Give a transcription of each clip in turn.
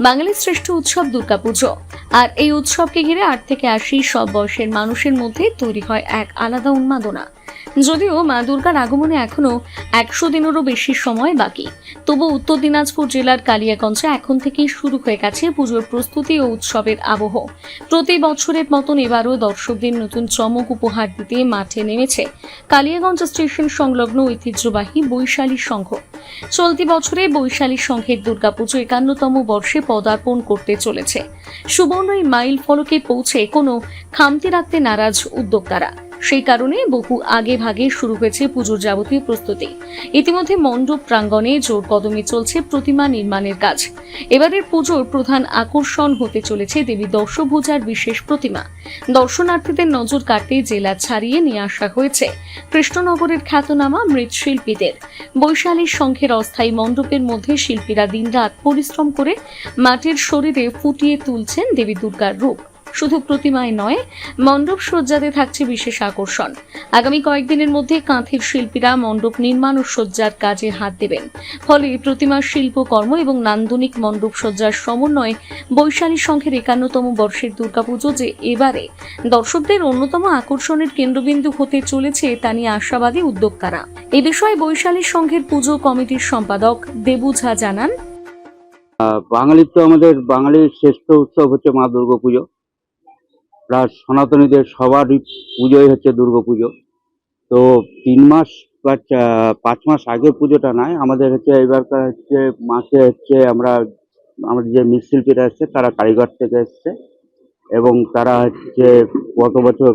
বাঙালির শ্রেষ্ঠ উৎসব দুর্গাপুজো। আর এই উৎসবকে ঘিরে 8 থেকে 80 সব বয়সের মানুষের মধ্যে তৈরি হয় এক আলাদা উন্মাদনা। যদিও মা দুর্গার আগমনে এখনো 100 দিনেরও বেশি সময় বাকি, তবু উত্তর দিনাজপুর জেলার কালিয়াগঞ্জে এখন থেকেই শুরু হয়ে গেছে পুজোর প্রস্তুতি ও উৎসবের আবহ। প্রতি বছরের মতন এবারও দর্শকদের নতুন চমক উপহার দিতে মাঠে নেমেছে কালিয়াগঞ্জ স্টেশন সংলগ্ন ঐতিহ্যবাহী বৈশালী সংঘ। চলতি বছরে বৈশালী সংঘের দুর্গাপুজো 51তম বর্ষে পদার্পণ করতে চলেছে। সুবর্ণ এই মাইল ফলকে পৌঁছে কোনো খামতি রাখতে নারাজ উদ্যোক্তারা, সেই কারণে বহু আগে ভাগে শুরু হয়েছে পুজোর যাবতীয় প্রস্তুতি। ইতিমধ্যে মণ্ডপ প্রাঙ্গণে জোর কদমে চলছে প্রতিমা নির্মাণের কাজ। এবারের পুজোর প্রধান আকর্ষণ হতে চলেছে দেবী দশভুজার বিশেষ প্রতিমা। দর্শনার্থীদের নজর কাটতে জেলা ছাড়িয়ে নিয়ে আসা হয়েছে কৃষ্ণনগরের খ্যাতনামা মৃৎশিল্পীদের। বৈশালী সংঘের অস্থায়ী মণ্ডপের মধ্যে শিল্পীরা দিনরাত পরিশ্রম করে মাটির শরীরে ফুটিয়ে তুলছেন দেবী দুর্গার রূপ। শুধু প্রতিমায় নয়, মণ্ডপ সজ্জাতে থাকছে বিশেষ আকর্ষণ। আগামী কয়েকদিনের মধ্যে কাঁথির শিল্পীরা মণ্ডপ নির্মাণ ও সজ্জার কাজে হাত দেবেন। ফলে প্রতিমার শিল্পকর্ম এবং নান্দনিক মণ্ডপ সজ্জার সমন্বয়ে বৈশালী সংঘের 51তম বর্ষের দুর্গাপুজো যে এবারে দর্শকদের অন্যতম আকর্ষণের কেন্দ্রবিন্দু হতে চলেছে তা নিয়ে আশাবাদী উদ্যোক্তারা। এই বিষয়ে বৈশালী সংঘের পুজো কমিটির সম্পাদক দেবু ঝা জানান, বাঙালির তো আমাদের বাঙালির শ্রেষ্ঠ উৎসব হচ্ছে মা দুর্গাপুজো। প্লাস সনাতনীদের সবারই পুজোই হচ্ছে দুর্গাপুজো। তো 3 মাস বা 5 মাস আগে পুজোটা নয়, আমাদের হচ্ছে এবারকার হচ্ছে মাসে হচ্ছে আমাদের যে মৃৎশিল্পীরা এসছে তারা কারিগর থেকে এসছে এবং তারা হচ্ছে গত বছর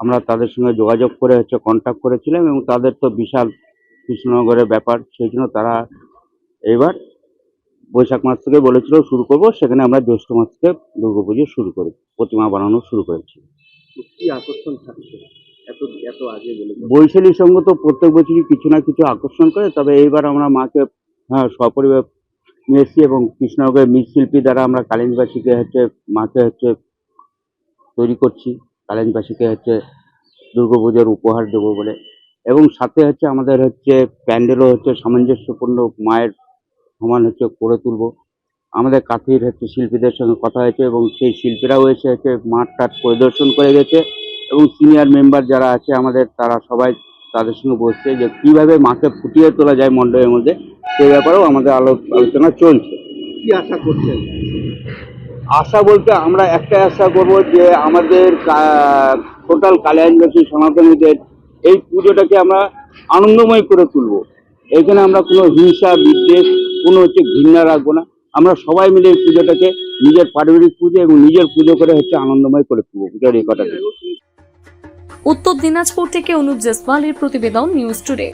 আমরা তাদের সঙ্গে যোগাযোগ করে হচ্ছে কন্ট্যাক্ট করেছিলাম এবং তাদের তো বিশাল কৃষ্ণনগরের ব্যাপার, সেই জন্য তারা এবার বৈশাখ মাস থেকে বলেছিল শুরু করব, সেখানে আমরা জ্যৈষ্ঠ মাস থেকে দুর্গাপুজো শুরু করি, প্রতিমা বানানো শুরু করেছি। কি আকর্ষণ থাকছে এত আগে বলে? বৈশালী সংঘ তো প্রত্যেক বছরই কিছু না কিছু আকর্ষণ করে, তবে এইবার আমরা মাকে সপরিবার নিয়ে এসেছি এবং কৃষ্ণনগরের মৃৎশিল্পী দ্বারা আমরা কালিন্দবাসীকে হচ্ছে মাকে হচ্ছে তৈরি করছি, কালিন্দবাসীকে হচ্ছে দুর্গাপুজোর উপহার দেবো বলে। এবং সাথে হচ্ছে আমাদের হচ্ছে প্যান্ডেলও হচ্ছে সামঞ্জস্যপূর্ণ মায়ের সমান হচ্ছে করে তুলবো। আমাদের কাঁথির হচ্ছে শিল্পীদের সঙ্গে কথা হয়েছে এবং সেই শিল্পীরাও এসে হচ্ছে মাঠ টাট পরিদর্শন করে গেছে এবং সিনিয়র মেম্বার যারা আছে আমাদের তারা সবাই তাদের সঙ্গে বসছে যে কিভাবে মাকে ফুটিয়ে তোলা যায় মণ্ডপের মধ্যে, সেই ব্যাপারেও আমাদের আলোচনা চলছে। কি আশা করছেন? আশা বলতে আমরা একটাই আশা করবো যে আমাদের টোটাল কালিয়াগঞ্জবাসী সনাতনীদের এই পুজোটাকে আমরা আনন্দময় করে তুলবো। এখানে আমরা কোনো হিংসা বিদ্বেষ কোনো হচ্ছে ঘৃণা রাখবো না। আমরা সবাই মিলে এই পুজোটাকে নিজের পারিবারিক পুজো এবং নিজের পুজো করে হচ্ছে আনন্দময় করে তুলবো পুজোর এই কটাকে। উত্তর দিনাজপুর থেকে অনুপ জেসওয়ালের প্রতিবেদন, নিউজ টুডে।